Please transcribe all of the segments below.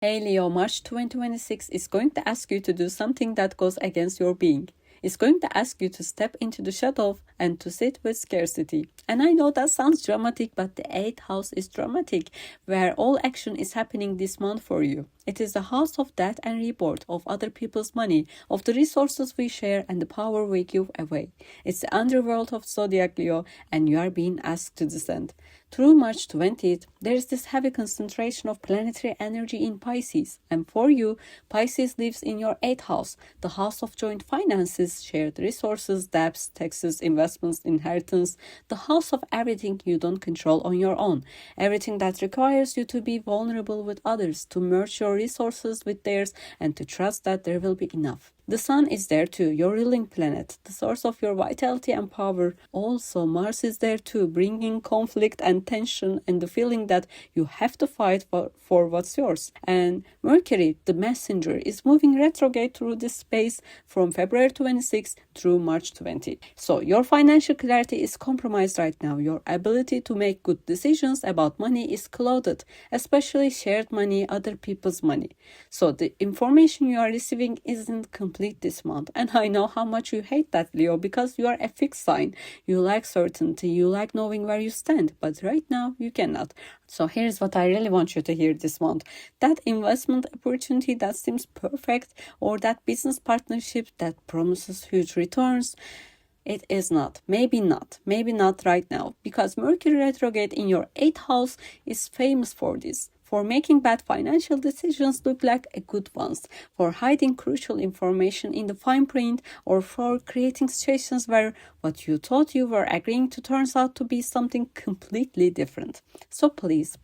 Hey Leo, March 2026 is going to ask you to do something that goes against your being. It's going to ask you to step into the shadow and to sit with scarcity. And I know that sounds dramatic, but the 8th house is dramatic, where all action is happening this month for you. It is the house of death and rebirth, of other people's money, of the resources we share and the power we give away. It's the underworld of zodiac, Leo, and you are being asked to descend. Through March 20th, there is this heavy concentration of planetary energy in Pisces. And for you, Pisces lives in your 8th house, the house of joint finances, shared resources, debts, taxes, investments, inheritance, the house of everything you don't control on your own, everything that requires you to be vulnerable with others, to merge your resources with theirs, and to trust that there will be enough. The sun is there too, your ruling planet, the source of your vitality and power. Also, Mars is there too, bringing conflict and tension and the feeling that you have to fight for what's yours. And Mercury, the messenger, is moving retrograde through this space from February 26 through March 20. So your financial clarity is compromised right now. Your ability to make good decisions about money is clouded, especially shared money, other people's money. So the information you are receiving isn't complete this month. And I know how much you hate that, Leo, because you are a fixed sign. You like certainty, you like knowing where you stand, but right now you cannot. So here's what I really want you to hear this month. That investment opportunity that seems perfect, or that business partnership that promises huge returns, it is not. Maybe not. Maybe not right now. Because Mercury retrograde in your 8th house is famous for this. For making bad financial decisions look like a good ones, for hiding crucial information in the fine print, or for creating situations where what you thought you were agreeing to turns out to be something completely different. So please,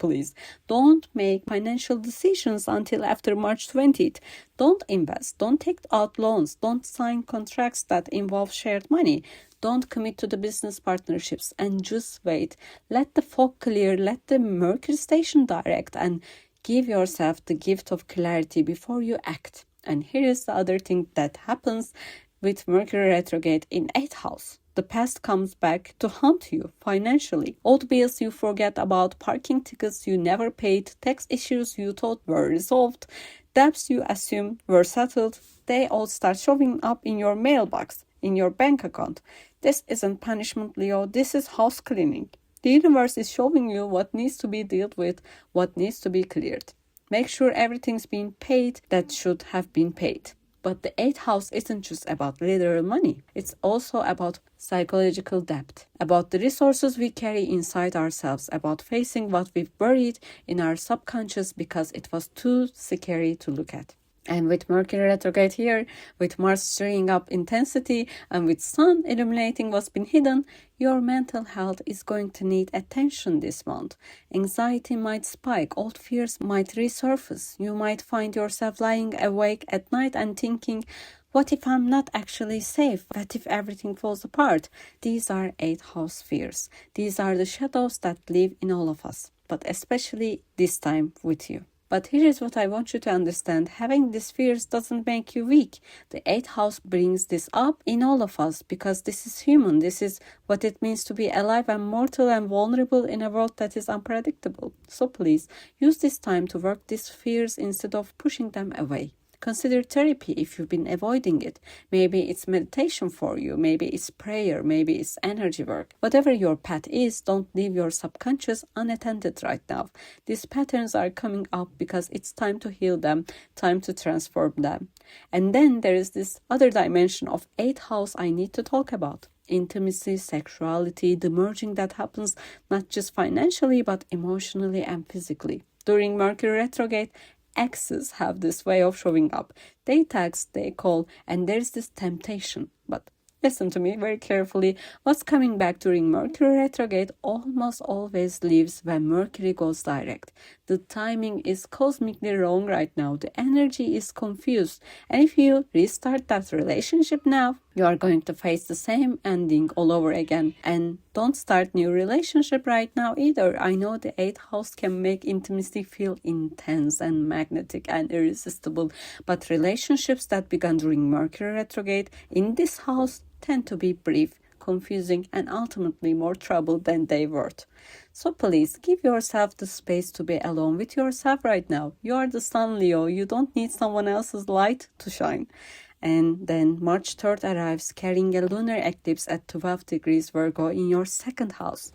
don't make financial decisions until after March 20th. Don't invest, don't take out loans, don't sign contracts that involve shared money. Don't commit to the business partnerships and just wait. Let the fog clear, let the Mercury station direct, and give yourself the gift of clarity before you act. And here is the other thing that happens with Mercury retrograde in 8th house. The past comes back to haunt you financially. Old bills you forget about, parking tickets you never paid, tax issues you thought were resolved, debts you assumed were settled, they all start showing up in your mailbox, in your bank account. This isn't punishment, Leo. This is house cleaning. The universe is showing you what needs to be dealt with, what needs to be cleared. Make sure everything's being paid that should have been paid. But the 8th house isn't just about literal money. It's also about psychological depth, about the resources we carry inside ourselves, about facing what we've buried in our subconscious because it was too scary to look at. And with Mercury retrograde here, with Mars stirring up intensity, and with Sun illuminating what's been hidden, your mental health is going to need attention this month. Anxiety might spike, old fears might resurface. You might find yourself lying awake at night and thinking, what if I'm not actually safe? What if everything falls apart? These are 8th house fears. These are the shadows that live in all of us, but especially this time with you. But here is what I want you to understand. Having these fears doesn't make you weak. The 8th house brings this up in all of us because this is human. This is what it means to be alive and mortal and vulnerable in a world that is unpredictable. So please, use this time to work these fears instead of pushing them away. Consider therapy if you've been avoiding it. Maybe it's meditation for you. Maybe it's prayer. Maybe it's energy work. Whatever your path is, don't leave your subconscious unattended right now. These patterns are coming up because it's time to heal them, time to transform them. And then there is this other dimension of 8th house I need to talk about. Intimacy, sexuality, the merging that happens not just financially but emotionally and physically. During Mercury retrograde, exes have this way of showing up. They text, they call, and there's this temptation. But listen to me very carefully. What's coming back during Mercury retrograde almost always leaves when Mercury goes direct. The timing is cosmically wrong right now. The energy is confused. And if you restart that relationship now, you are going to face the same ending all over again. And don't start new relationship right now either. I know the 8th house can make intimacy feel intense and magnetic and irresistible. But relationships that began during Mercury retrograde in this house tend to be brief, confusing, and ultimately more trouble than they're worth. So please give yourself the space to be alone with yourself right now. You are the sun, Leo. You don't need someone else's light to shine. And then March 3rd arrives carrying a lunar eclipse at 12 degrees Virgo in your second house.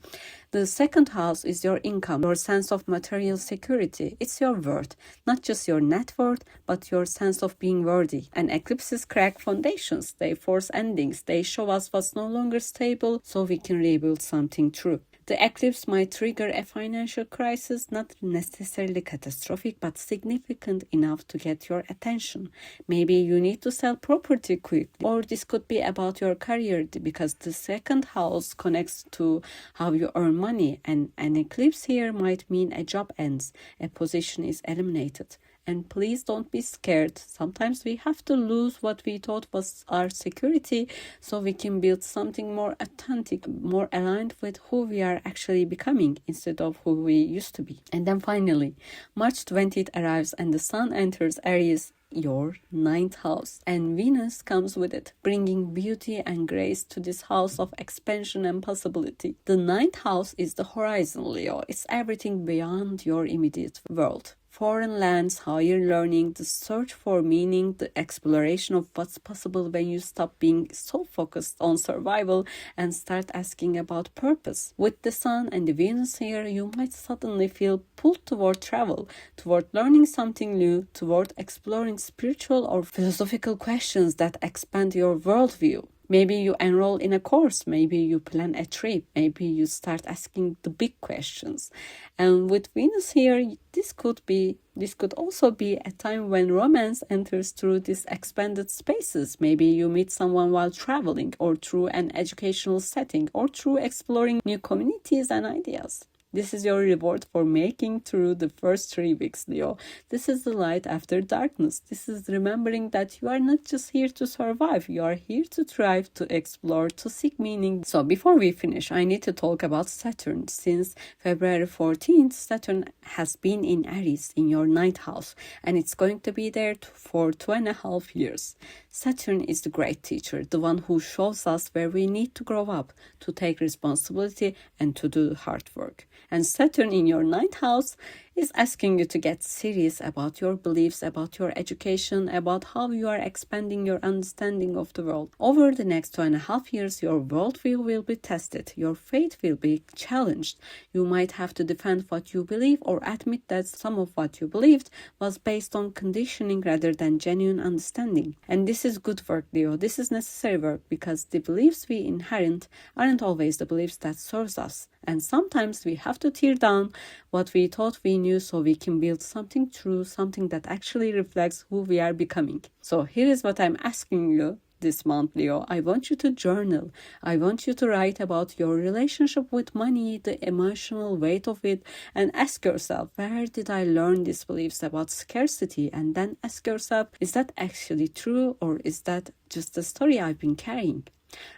The second house is your income, your sense of material security. It's your worth, not just your net worth, but your sense of being worthy. And eclipses crack foundations. They force endings. They show us what's no longer stable so we can rebuild something true. The eclipse might trigger a financial crisis, not necessarily catastrophic, but significant enough to get your attention. Maybe you need to sell property quickly, or this could be about your career because the second house connects to how you earn money, and an eclipse here might mean a job ends, a position is eliminated. And please don't be scared. Sometimes we have to lose what we thought was our security so we can build something more authentic, more aligned with who we are actually becoming instead of who we used to be. And then finally, March 20th arrives and the sun enters Aries, your ninth house, and Venus comes with it, bringing beauty and grace to this house of expansion and possibility. The ninth house is the horizon, Leo. It's everything beyond your immediate world. Foreign lands, higher learning, the search for meaning, the exploration of what's possible when you stop being so focused on survival and start asking about purpose. With the sun and the Venus here, you might suddenly feel pulled toward travel, toward learning something new, toward exploring spiritual or philosophical questions that expand your worldview. Maybe you enroll in a course, maybe you plan a trip, maybe you start asking the big questions. And with Venus here, this could also be a time when romance enters through these expanded spaces. Maybe you meet someone while traveling, or through an educational setting, or through exploring new communities and ideas. This is your reward for making through the first 3 weeks, Leo. This is the light after darkness. This is remembering that you are not just here to survive. You are here to thrive, to explore, to seek meaning. So before we finish, I need to talk about Saturn. Since February 14th, Saturn has been in Aries, in your ninth house, and it's going to be there for 2.5 years. Saturn is the great teacher, the one who shows us where we need to grow up, to take responsibility, and to do hard work. And Saturn in your ninth house is asking you to get serious about your beliefs, about your education, about how you are expanding your understanding of the world. Over the next 2.5 years, your worldview will be tested. Your faith will be challenged. You might have to defend what you believe or admit that some of what you believed was based on conditioning rather than genuine understanding. And this is good work, Leo. This is necessary work because the beliefs we inherit aren't always the beliefs that serves us. And sometimes we have to tear down what we thought we knew so we can build something true, something that actually reflects who we are becoming. So here is what I'm asking you this month, Leo. I want you to journal. I want you to write about your relationship with money, the emotional weight of it, and ask yourself, where did I learn these beliefs about scarcity? And then ask yourself, is that actually true, or is that just a story I've been carrying?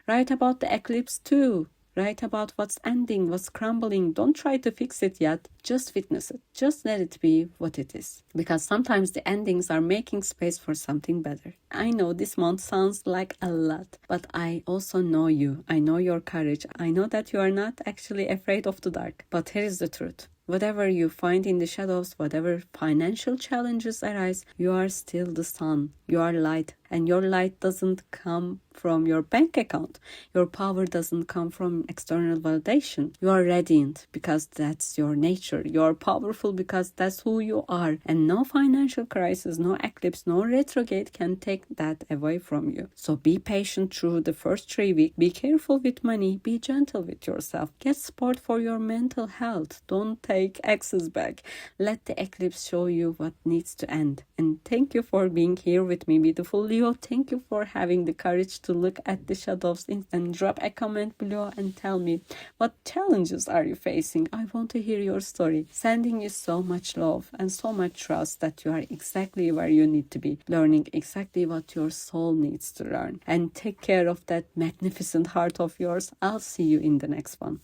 Write about the eclipse too. Write about what's ending, what's crumbling. Don't try to fix it yet. Just witness it. Just let it be what it is. Because sometimes the endings are making space for something better. I know this month sounds like a lot, but I also know you. I know your courage. I know that you are not actually afraid of the dark. But here is the truth. Whatever you find in the shadows, whatever financial challenges arise, you are still the sun. You are light, and your light doesn't come from your bank account. Your power doesn't come from external validation. You are radiant because that's your nature. You are powerful because that's who you are. And no financial crisis, no eclipse, no retrograde can take that away from you. So be patient through the first 3 weeks. Be careful with money. Be gentle with yourself. Get support for your mental health. Don't take access back. Let the eclipse show you what needs to end. And thank you for being here with me, beautiful Leo. Thank you for having the courage to look at the shadows and drop a comment below and tell me, what challenges are you facing? I want to hear your story. Sending you so much love and so much trust that you are exactly where you need to be, learning exactly what your soul needs to learn. And take care of that magnificent heart of yours. I'll see you in the next one.